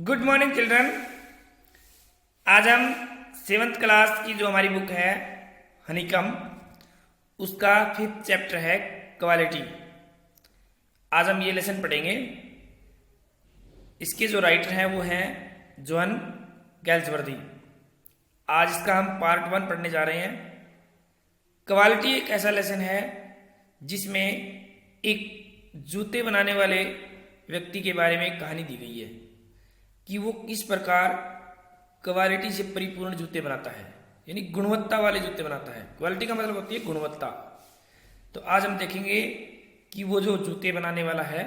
Good morning children. आज हम 7th class की जो हमारी बुक है हनीकम, उसका 5th चैप्टर है क्वालिटी। आज हम ये लेसन पढ़ेंगे। इसके जो राइटर हैं वो हैं जोहन गैल्सवर्दी। आज इसका हम पार्ट 1 पढ़ने जा रहे हैं। क्वालिटी एक ऐसा लेसन है जिसमें एक जूते बनाने वाले व्यक्ति के बारे में एक कहानी दी गई है कि वो किस प्रकार क्वालिटी से परिपूर्ण जूते बनाता है, यानी गुणवत्ता वाले जूते बनाता है। क्वालिटी का मतलब होती है गुणवत्ता। तो आज हम देखेंगे कि वो जो जूते बनाने वाला है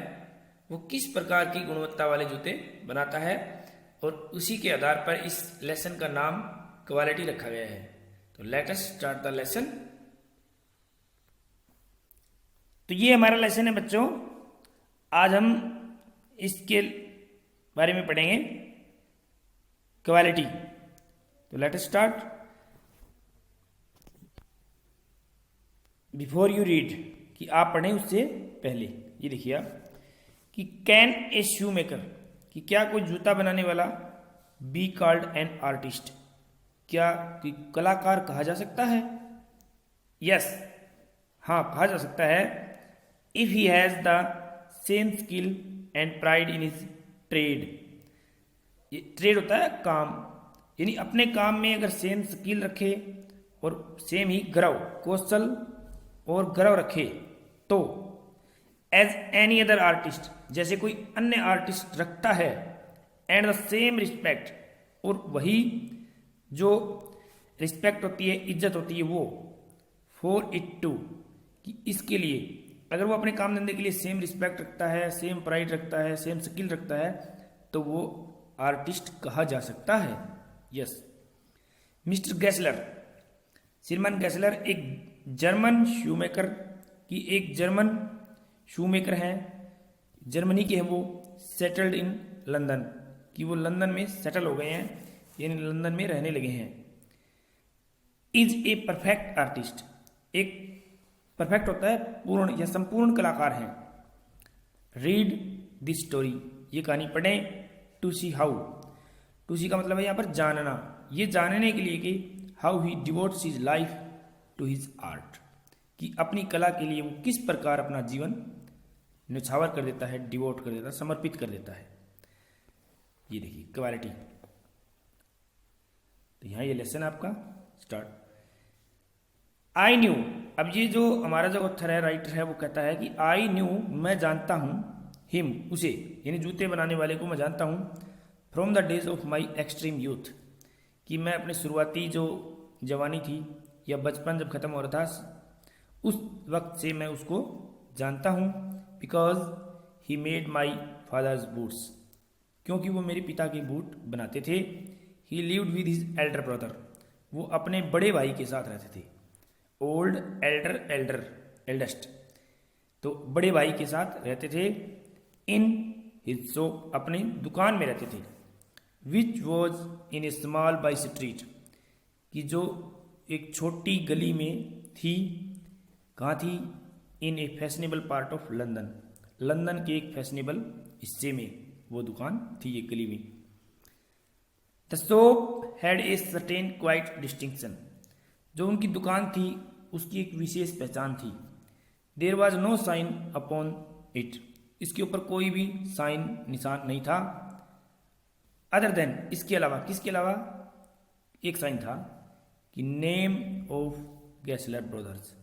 वो किस प्रकार की गुणवत्ता वाले जूते बनाता है, और उसी के आधार पर इस लेसन का नाम क्वालिटी रखा गया है। तो let us start the lesson. तो ये हमारा लेसन है बच्चों। आज हम इसके बारे में पढ़ेंगे क्वालिटी। तो let us start. Before you read, कि आप पढ़ें उससे पहले ये देखिए आप कि कैन ए शू मेकर, कि क्या कोई जूता बनाने वाला बी कॉल्ड एन आर्टिस्ट, क्या कोई कलाकार कहा जा सकता है? यस, हाँ कहा जा सकता है। If he has the same skill and pride in his trade. ये ट्रेड होता है काम, यानी अपने काम में अगर सेम स्किल रखे और सेम ही गर्व, कौशल और गर्व रखे, तो एज एनी अदर आर्टिस्ट, जैसे कोई अन्य आर्टिस्ट रखता है, एंड द सेम रिस्पेक्ट, और वही जो रिस्पेक्ट होती है, इज्जत होती है वो, फॉर इट टू, कि इसके लिए अगर वो अपने काम धंधे के लिए सेम रिस्पेक्ट रखता है, सेम प्राइड रखता है, सेम स्किल रखता है, तो वो आर्टिस्ट कहा जा सकता है। यस। मिस्टर गैसलर, श्रीमान गैसलर एक जर्मन शूमेकर, की एक जर्मन शूमेकर हैं, जर्मनी के हैं वो, सेटल्ड इन लंदन, कि वो लंदन में सेटल हो गए हैं, यानी लंदन में रहने लगे हैं। इज ए परफेक्ट आर्टिस्ट, एक परफेक्ट होता है पूर्ण या संपूर्ण कलाकार हैं। रीड दिस स्टोरी, ये कहानी पढ़ें। टू सी हाउ, टू सी का मतलब है यहाँ पर जानना, ये जानने के लिए कि how he devotes his life to his art, कि अपनी कला के लिए वो किस प्रकार अपना जीवन न्यौछावर कर देता है, डिवोट कर देता है, समर्पित कर देता है। ये देखिए क्वालिटी। तो यहाँ ये लेसन आपका स्टार्ट। आई न्यू, अब ये जो हमारा जो ऑथर है, राइटर है, वो कहता है कि आई न्यू, मैं जानता हूँ, हिम, उसे, यानी जूते बनाने वाले को मैं जानता हूँ, from the days of my extreme youth, कि मैं अपने शुरुआती जो जवानी थी या बचपन जब खत्म हो रहा था, उस वक्त से मैं उसको जानता हूँ। Because he made my father's boots, क्योंकि वो मेरे पिता के बूट बनाते थे। ही lived with his Elder brother, वो अपने बड़े भाई के साथ रहते थे। ओल्ड एल्डर एल्डर एल्डेस्ट, तो बड़े भाई के साथ रहते थे। इन हिज शॉप, अपनी दुकान में रहते थे। Which was in a small by street, कि जो एक छोटी गली में थी। कहाँ थी? In a fashionable part of London, London के एक फैशनेबल हिस्से में वो दुकान थी, एक गली में। The shop had a certain quiet distinction, जो उनकी दुकान थी उसकी एक विशेष पहचान थी। There was no sign upon it, इसके ऊपर कोई भी साइन निशान नहीं था। अदर देन, इसके अलावा, किसके अलावा? एक साइन था कि नेम ऑफ गैसलर ब्रदर्स,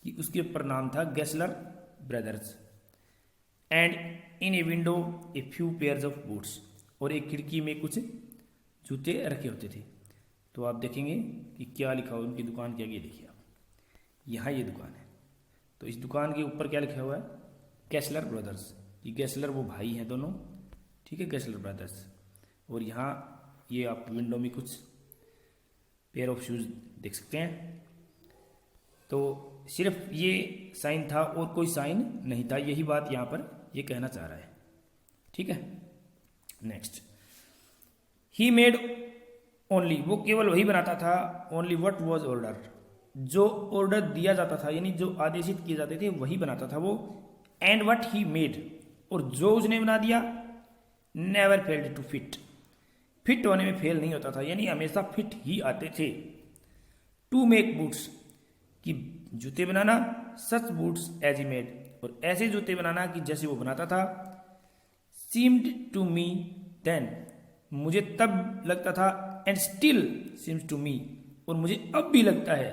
कि उसके ऊपर नाम था Gessler brothers. And in a window a few pairs of boots, और एक खिड़की में कुछ जूते रखे होते थे। तो आप देखेंगे कि क्या लिखा हुआ उनकी दुकान के आगे। देखिए आप, यहाँ ये दुकान है, तो इस दुकान के ऊपर क्या लिखा हुआ है? गैसलर ब्रदर्स, ये गैसलर वो भाई हैं दोनों, ठीक है, गैसलर ब्रदर्स। और यहाँ ये आप विंडो में कुछ पेयर ऑफ शूज देख सकते हैं। तो सिर्फ ये साइन था और कोई साइन नहीं था, यही बात यहाँ पर ये कहना चाह रहा है, ठीक है। नेक्स्ट, ही मेड ओनली, वो केवल वही बनाता था। ओनली व्हाट वाज ऑर्डर, जो ऑर्डर दिया जाता था, यानी जो आदेशित किए जाते थे वही बनाता था वो। एंड व्हाट ही मेड, और जो उसने बना दिया, never failed to fit, fit होने में फेल नहीं होता था, यानी हमेशा फिट ही आते थे। टू मेक बूट्स, कि जूते बनाना, सच बूट्स एज ही मेड, और ऐसे जूते बनाना कि जैसे वो बनाता था। सीम्ड टू मी देन, मुझे तब लगता था, and still seems to me, और मुझे अब भी लगता है।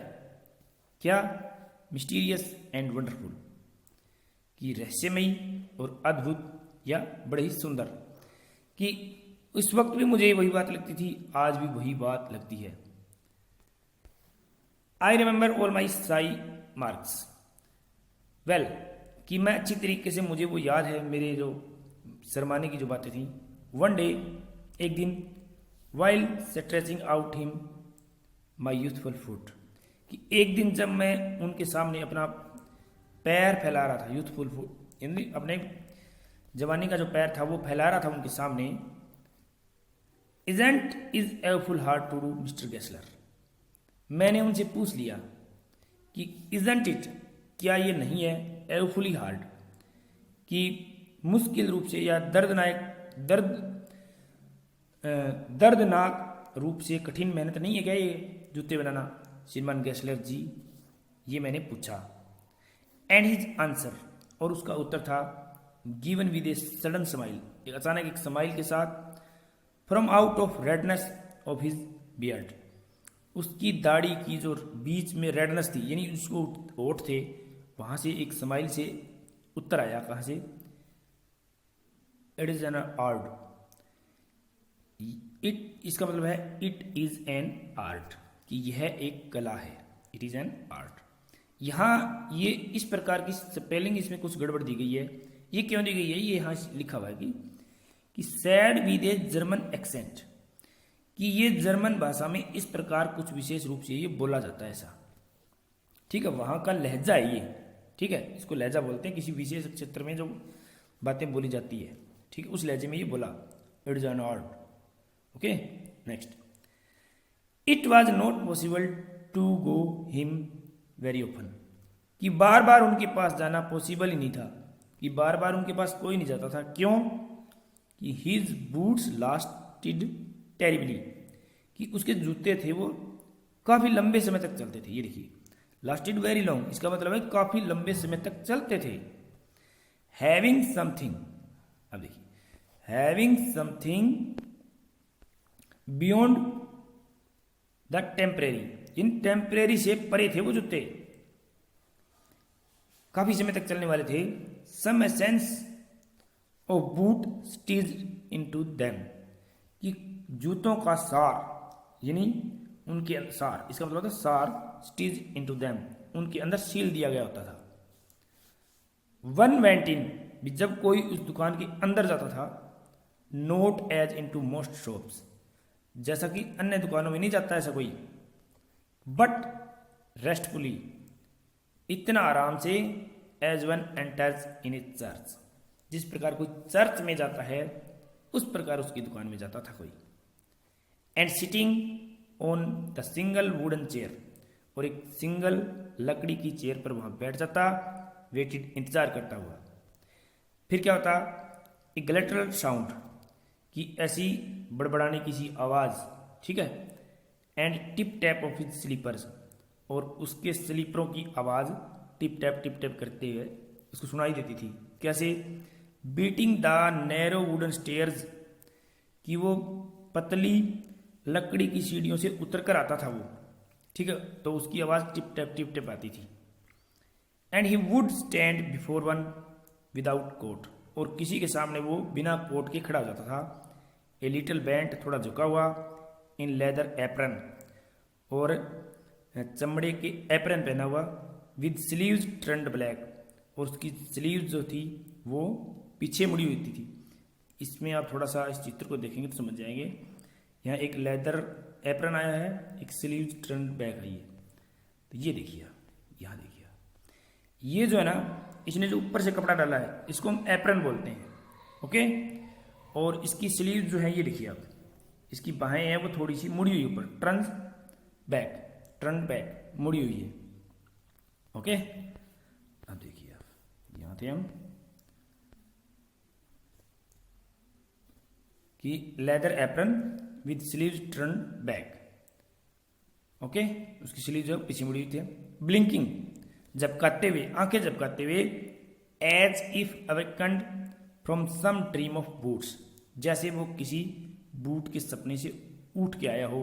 क्या? मिस्टीरियस एंड वंडरफुल, कि रहस्यमयी और अद्भुत या बड़े ही सुंदर, कि उस वक्त भी मुझे वही बात लगती थी, आज भी वही बात लगती है। I remember all my Sai marks well, कि मैं अच्छी तरीके से, मुझे वो याद है मेरे जो शर्माने की जो बातें थी। वन डे, एक दिन, while stretching out him my youthful foot, कि एक दिन जब मैं उनके सामने अपना पैर फैला रहा था, यूथफुल फुट यानी अपने जवानी का जो पैर था वो फैला रहा था उनके सामने। Isn't is awfully hard to do mister Gessler, मैंने उनसे पूछ लिया कि इजेंट इट, क्या ये नहीं है, एवरफुली हार्ड, कि मुश्किल रूप से या दर्दनाक रूप से कठिन मेहनत नहीं है क्या ये जूते बनाना श्रीमान गेस्लर जी, ये मैंने पूछा। एंड हिज आंसर, और उसका उत्तर था, given with a sudden smile, एक अचानक एक स्माइल के साथ, from out of redness of his beard, उसकी दाढ़ी की जो बीच में रेडनेस थी, यानी उसको होठ थे, वहां से एक स्माइल से उत्तर आया। कहां से? It is an art, it, इसका मतलब है इट इज एन आर्ट, कि यह एक कला है, इट इज एन आर्ट। यहाँ ये इस प्रकार की स्पेलिंग इसमें कुछ गड़बड़ दी गई है। ये क्यों दी गई है? ये यहाँ लिखा हुआ है कि sad with a German accent, कि ये जर्मन भाषा में इस प्रकार कुछ विशेष रूप से ये बोला जाता है ऐसा, ठीक है, वहां का लहजा है ये, ठीक है, इसको लहजा बोलते हैं किसी विशेष क्षेत्र में जो बातें बोली जाती है, ठीक है, उस लहजे में ये बोला, it is an art. Okay, next, it was not possible to go him very open, कि बार बार उनके पास जाना पॉसिबल ही नहीं था, कि बार बार उनके पास कोई नहीं जाता था। क्यों? कि हिज बूट्स लास्टेड टेरिबली, कि उसके जूते थे वो काफी लंबे समय तक चलते थे। ये देखिए, लास्टेड वेरी लॉन्ग, इसका मतलब है काफी लंबे समय तक चलते थे। हैविंग समथिंग, अब देखिए, having something beyond the temporary, in temporary से परे थे वो जूते, काफी समय तक चलने वाले थे। Some essence of boot stays into them, कि जूतों का सार, यानी उनके सार, इसका मतलब था सार, स्टीज इनटू देम, उनके अंदर सील दिया गया होता था। वन वेंट इन, जब कोई उस दुकान के अंदर जाता था, not as into most shops, जैसा कि अन्य दुकानों में नहीं जाता ऐसा कोई, बट रेस्टफुली, इतना आराम से, as one enters in a church, जिस प्रकार कोई चर्च में जाता है उस प्रकार उसकी दुकान में जाता था कोई। And sitting on the single wooden chair, और एक सिंगल लकड़ी की चेयर पर वहां बैठ जाता, वेटेड, इंतजार करता हुआ। फिर क्या होता? ए ग्लेटरल साउंड, कि ऐसी बड़बड़ाने की सी आवाज, ठीक है, and tip tap of his slippers, और उसके स्लीपरों की आवाज टिप टैप करते हुए उसको सुनाई देती थी। कैसे? Beating the narrow wooden stairs, कि वो पतली लकड़ी की सीढ़ियों से उतर कर आता था वो, ठीक है, तो उसकी आवाज टिप टैप आती थी। And he would stand before one without coat, और किसी के सामने वो बिना कोट के खड़ा हो जाता था। ए लिटिल बैंट, थोड़ा झुका हुआ, इन लेदर एप्रन, और चमड़े के एप्रन पहना हुआ, विद स्लीव्स टर्न्ड ब्लैक, और उसकी स्लीव्स जो थी वो पीछे मुड़ी हुई थी। इसमें आप थोड़ा सा इस चित्र को देखेंगे तो समझ जाएंगे। यहाँ एक लेदर एप्रन आया है, एक स्लीव्स टर्न्ड बैक आई है, तो ये देखिए, यहाँ देखिए, ये जो है ना, इसने जो ऊपर से कपड़ा डाला है इसको हम एप्रन बोलते हैं, ओके। और इसकी स्लीव जो है ये देखिए आप, इसकी बाहें हैं वो थोड़ी सी मुड़ी हुई ऊपर, टर्न बैक मुड़ी हुई है, ओके। अब देखिए आप, यहाँ थे हम, कि leather apron with sleeves turn back, okay, उसकी स्लीव जो पीछे मुड़ी हुई थी। ब्लिंकिंग, झपकाते हुए, आंखें झपकाते हुए, as if awakened from some dream of boots, जैसे वो किसी बूट के सपने से उठ के आया हो,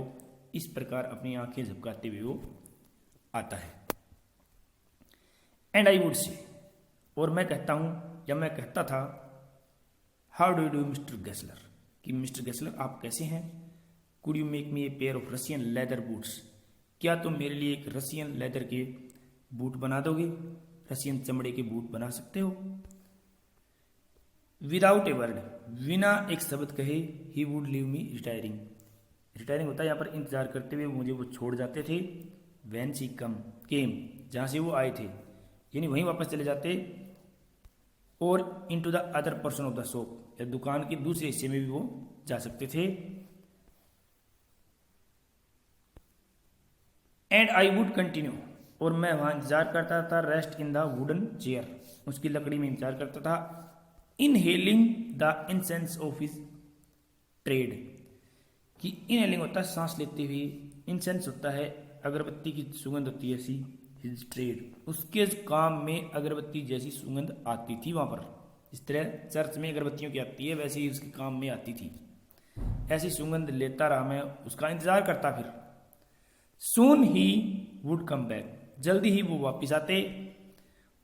इस प्रकार अपनी आंखें झपकाते हुए वो आता है। एंड आई वुड से, और मैं कहता हूं या मैं कहता था, how do you do mister Gessler, कि मिस्टर गेसलर आप कैसे हैं। Could you make me a pair of Russian leather boots, क्या तुम मेरे लिए एक रशियन लेदर के बूट बना दोगे, रशियन चमड़े के बूट बना सकते हो। विदाउट ए वर्ड, बिना एक शब्द कहे, he would leave me retiring, retiring होता है यहाँ पर इंतजार करते हुए मुझे वो छोड़ जाते थे। वैन शी केम, जहाँ से वो आए थे, यानी वहीं वापस चले जाते, और in to the other person of the shop, या दुकान के दूसरे हिस्से में भी वो जा सकते थे। एंड आई वुड कंटिन्यू, और मैं वहां इंतजार करता था, rest in the wooden chair, उसकी लकड़ी में इंतजार करता था। Inhaling the incense of his trade, कि इनहेलिंग होता है सांस लेते हुए, इंसेंस होता है अगरबत्ती की सुगंध होती है ऐसी, हिज ट्रेड, उसके काम में अगरबत्ती जैसी सुगंध आती थी वहां पर, इस तरह चर्च में अगरबत्तियों की आती है वैसे ही उसके काम में आती थी, ऐसी सुगंध लेता रहा मैं, उसका इंतजार करता। फिर सून ही वुड कम बैक, जल्दी ही वो वापिस आते,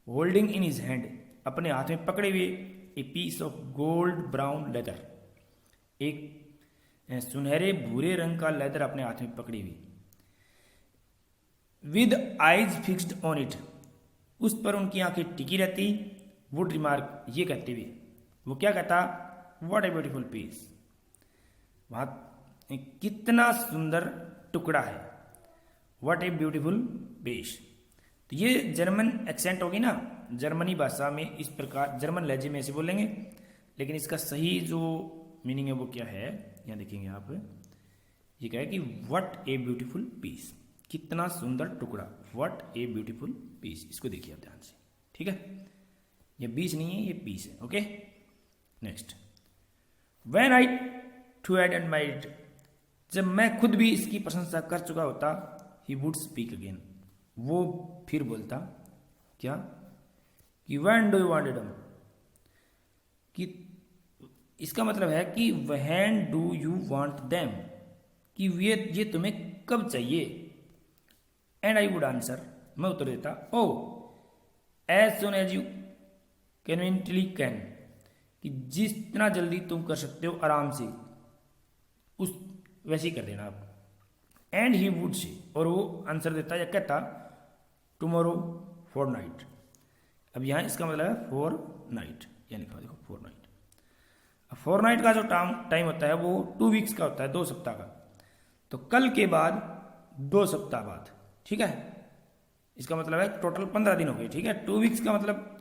होल्डिंग इन हिज हैंड, अपने हाथ में पकड़े हुए, a piece of gold brown leather, एक सुनहरे भूरे रंग का लेदर अपने हाथ में पकड़ी हुई। With eyes fixed on it, उस पर उनकी आंखें टिकी रहती। वुड रिमार्क, ये कहते हुए, वो क्या कहता, व्हाट ए ब्यूटीफुल पीस, वहां कितना सुंदर टुकड़ा है, व्हाट ए ब्यूटीफुल पीस। तो ये जर्मन एक्सेंट होगी ना, जर्मनी भाषा में इस प्रकार, जर्मन लहजे में ऐसे बोलेंगे, लेकिन इसका सही जो मीनिंग है वो क्या है, यहाँ देखेंगे आप, ये क्या है कि व्हाट ए ब्यूटीफुल पीस, कितना सुंदर टुकड़ा, व्हाट ए ब्यूटीफुल पीस, इसको देखिए आप ध्यान से, ठीक है, ये बीस नहीं है, ये पीस है, okay. Next, when I too had admired, जब मैं खुद भी इसकी प्रशंसा कर चुका होता, ही वुड स्पीक अगेन, वो फिर बोलता, क्या, कि when do you want it, कि इसका मतलब है कि when do you want them, कि ये तुम्हें कब चाहिए। एंड आई वुड आंसर, मैं उत्तर देता, oh as soon as you conveniently can, कि जितना जल्दी तुम कर सकते हो आराम से, उस वैसे ही कर देना आप। एंड ही वुड से, और वो आंसर देता या कहता, टुमारो फॉर नाइट, अब यहां इसका मतलब है फॉर नाइट, यानी लिखा देखो फॉर नाइट। फॉर नाइट का जो टाइम होता है वो 2 वीक्स का होता है, 2 सप्ताह का, तो कल के बाद 2 सप्ताह बाद, ठीक है, इसका मतलब है टोटल 15 दिन हो गए, ठीक है। 2 वीक्स का मतलब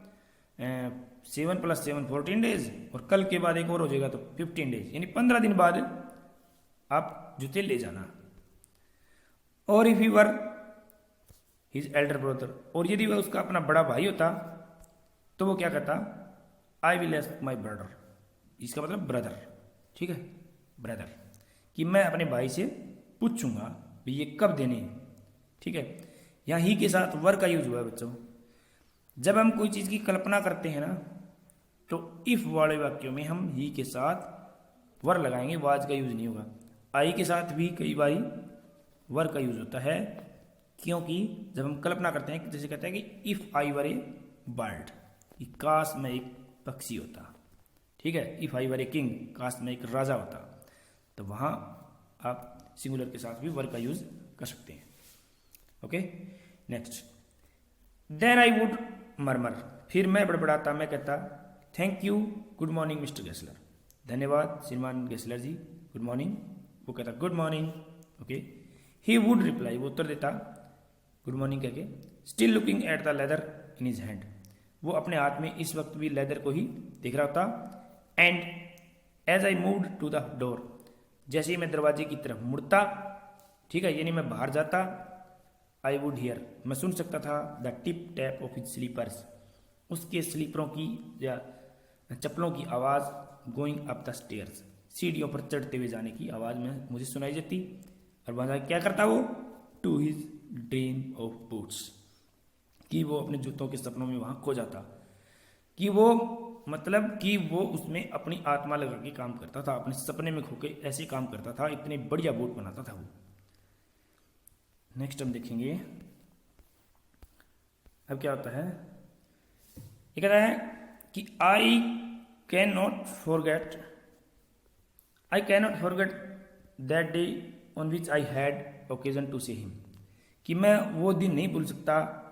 7 + 7 14 डेज, और कल के बाद एक और हो जाएगा तो 15 डेज, यानी 15 दिन बाद आप जूते ले जाना। और if you were his Elder brother, और यदि वह उसका अपना बड़ा भाई होता तो वो क्या कहता, I will ask my brother, इसका मतलब ब्रदर, ठीक है, ब्रदर, कि मैं अपने भाई से पूछूंगा भाई ये कब देने हैं, ठीक है। यहाँ ही के साथ वर का यूज हुआ है बच्चों। जब हम कोई चीज की कल्पना करते हैं ना, तो इफ वाले वाक्यों में हम ही के साथ वर लगाएंगे, वाज का यूज नहीं होगा। आई के साथ भी कई बारी वर का यूज होता है, क्योंकि जब हम कल्पना करते हैं, जैसे कहते हैं कि if I were A bird, कि काश में एक पक्षी होता, ठीक है। If I were a king, काश में एक राजा होता, तो वहां आप सिंगुलर के साथ भी वर का यूज कर सकते हैं, okay. Next, then I would murmur, फिर मैं बड़बड़ाता, मैं कहता, thank you, good morning mister Gessler, धन्यवाद श्रीमान गेसलर जी, गुड मॉर्निंग। वो कहता good morning, okay. He would reply, वो उत्तर देता गुड मॉर्निंग कह के, still looking at the leather in his hand, वो अपने हाथ में इस वक्त भी लेदर को ही देख रहा होता। And as I moved to the door, जैसे ही मैं दरवाजे की तरफ मुड़ता, ठीक है, यानी मैं बाहर जाता, आई वुड हियर, मैं सुन सकता था, the tip tap of his slippers, उसके स्लीपरों की या चप्पलों की आवाज, गोइंग अप द स्टेयर्स, सीढ़ियों पर चढ़ते हुए जाने की आवाज़ में मुझे सुनाई देती। और वहाँ क्या करता वो, to his dream of boots, कि वो अपने जूतों के सपनों में वहाँ खो जाता, कि वो मतलब कि वो उसमें अपनी आत्मा लगा के काम करता था, अपने सपने में खो के ऐसे काम करता था, इतने बढ़िया बूट बनाता था वो। नेक्स्ट हम देखेंगे अब क्या होता है। ये कहता है कि I can not forget that day on which I had occasion to see him, कि मैं वो दिन नहीं भूल सकता,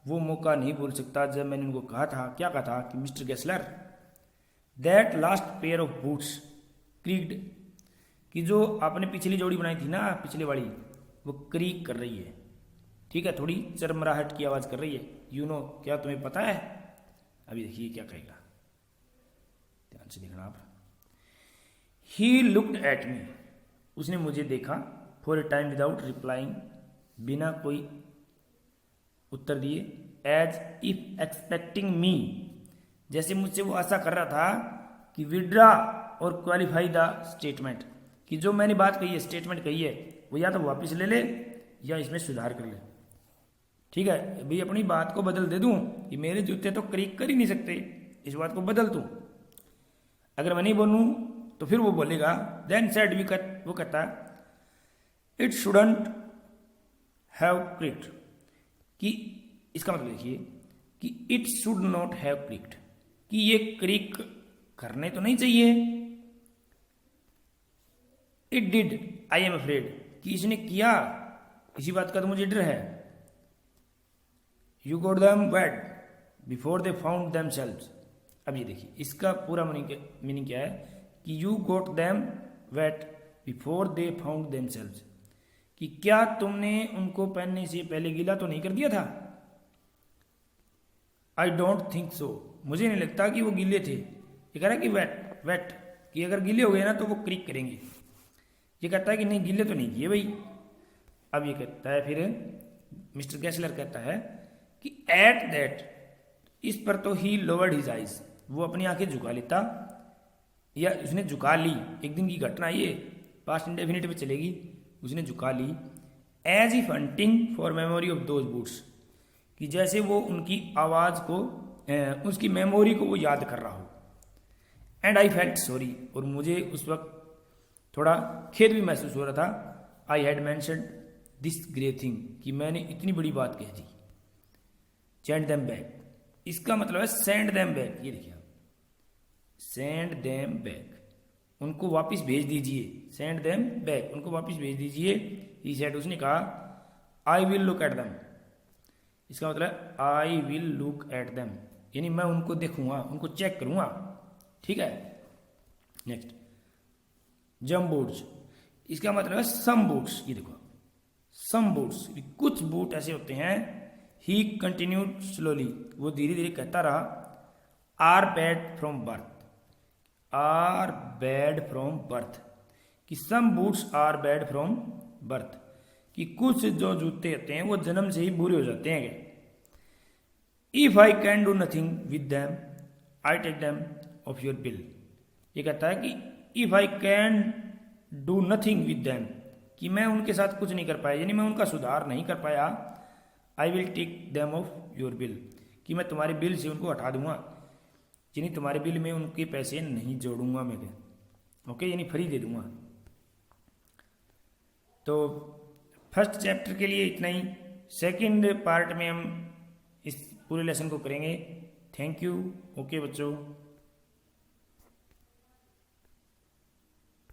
वो मौका नहीं भूल सकता जब मैंने उनको कहा था, क्या कहा था कि mister Gessler that last pair of boots creaked, कि जो आपने पिछली जोड़ी बनाई थी ना, पिछले वाली, वो क्रीक कर रही है, ठीक है, थोड़ी चरमराहट की आवाज़ कर रही है। यू नो, क्या तुम्हें पता है? अभी देखिए क्या कहेगा, ध्यान से देखना आप। ही लुक्ड एट मी, उसने मुझे देखा, for a time without replying, बिना कोई उत्तर दिए, एज इफ एक्सपेक्टिंग मी, जैसे मुझसे वो आशा कर रहा था कि विड्रा और क्वालिफाई द स्टेटमेंट, कि जो मैंने बात कही है, स्टेटमेंट कही है, वो या तो वापस ले ले या इसमें सुधार कर ले। ठीक है भाई, अपनी बात को बदल दे दूं कि मेरे जूते तो क्रीक कर ही नहीं सकते, इस बात को बदल दूं। अगर मैं नहीं बोलूं तो फिर वो बोलेगा, देन सेड वो कहता इट शुडंट हैव क्रिक्ड, कि इसका मतलब देखिए कि इट शुड नॉट हैव क्रिक्ड, कि ये क्रिक करने तो नहीं चाहिए। It did, I am afraid, कि इसने किया, इसी बात का तो मुझे डर है। You got them wet before they found themselves, अब ये देखिए इसका पूरा मीनिंग क्या है कि you got them wet before they found themselves, कि क्या तुमने उनको पहनने से पहले गीला तो नहीं कर दिया था? आई डोंट थिंक सो, मुझे नहीं लगता कि वो गीले थे। ये कह रहा है कि वेट, कि अगर गीले हो गए ना तो वो क्रिक करेंगे। ये कहता है कि नहीं गीले तो नहीं किए भाई। अब ये कहता है फिर मिस्टर गेस्लर कहता है कि एट दैट, इस पर तो ही लोवर्ड हिज आइज, वो अपनी आंखें झुका लेता, या उसने झुका ली। एक दिन की घटना ये पास्ट इंडेफिनिट में चलेगी, उसने झुका ली। As if hunting for memory of those boots, कि जैसे वो उनकी आवाज़ को, उसकी मेमोरी को वो याद कर रहा हो। एंड आई फेल्ट सॉरी, और मुझे उस वक्त थोड़ा खेद भी महसूस हो रहा था। I had mentioned this great thing, कि मैंने इतनी बड़ी बात कह दी। सेंड देम बैक, इसका मतलब है सेंड देम बैक, ये देखिए सेंड देम बैक, उनको वापस भेज दीजिए। सेंड देम बैक, उनको वापस भेज दीजिए। ही सेड, उसने कहा I will look at them, इसका मतलब I will look at them, यानी मैं उनको देखूंगा, उनको चेक करूंगा। ठीक है, नेक्स्ट जम बूट्स, इसका मतलब है सम बूट्स, ये देखो सम बूट्स, कुछ बूट ऐसे होते हैं। ही कंटिन्यूड स्लोली, वो धीरे धीरे कहता रहा, are bad from birth, are bad from birth, कि some boots are bad from birth, कि कुछ जो जूते होते हैं वो जन्म से ही बुरे हो जाते हैं। If I can do nothing with them I take them off your bill, ये कहता है कि if I can do nothing with them, कि मैं उनके साथ कुछ नहीं कर पाया, यानी मैं उनका सुधार नहीं कर पाया। I will take them off your bill, कि मैं तुम्हारे बिल से उनको हटा दूंगा, यानी तुम्हारे बिल में उनके पैसे नहीं जोड़ूंगा मैं, ओके, यानी फ्री दे दूंगा। तो फर्स्ट चैप्टर के लिए इतना ही। सेकंड पार्ट में हम इस पूरे लेसन को करेंगे। थैंक यू, ओके बच्चों।